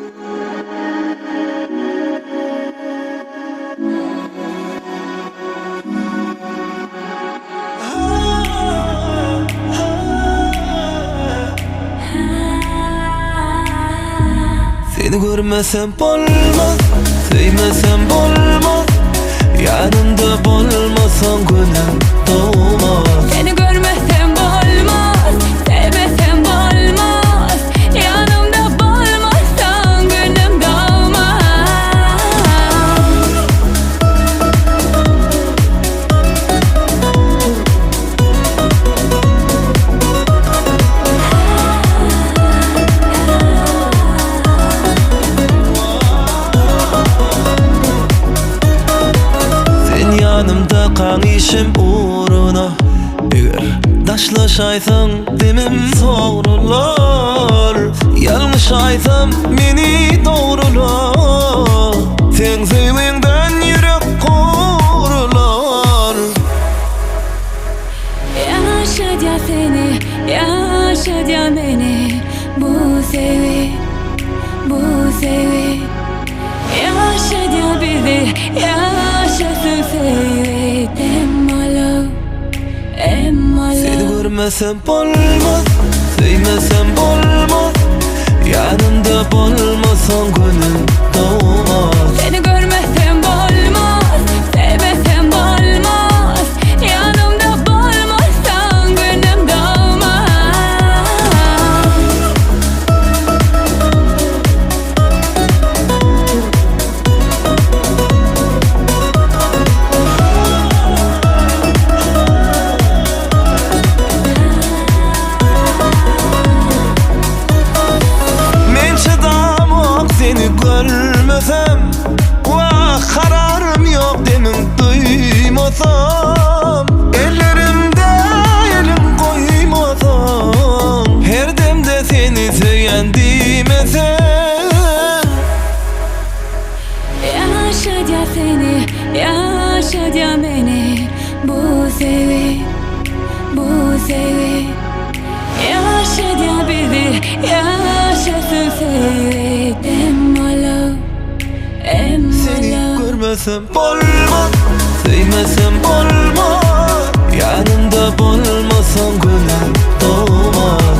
Seni görmesem bolmaz, sevmesem bolmaz. Yanımda bolmasan gönlüm doğmaz. Seni görmesem bolmaz, sevmesem bolmaz. Yanımda bolmazsan gönlüm doğmaz. Sen yanımda kan işim uğruna. Eğer taşlaşaysan demem sorular. Yanlış aysam beni doğrular. Sen sevmenden yürek korular. Yaşa seni, yaşa beni. Bu sevi, bu sevi. Yaşa bizi, yaşasın sevi. Seni görmesem bolmaz, sevmesem bolmaz. Yanımda bolmasan gönlüm doğmaz. Seni görmesem bolmaz, sevmesem bolmaz. Yanımda bolmazsan gönlüm doğmaz. Men çıdamak seni görmesem. Vah kararım yok demin duymasam. Ellerimde elim koymasam. Her demde seni söyleyen demesem. Yaşa seni, yaşa beni. Bu sevi, bu sevi. Yaşa bizi, yaşasın sevi. Seni görmesem bolmaz, sevmesem bolmaz. Yanımda bolmasan gönlüm doğmaz.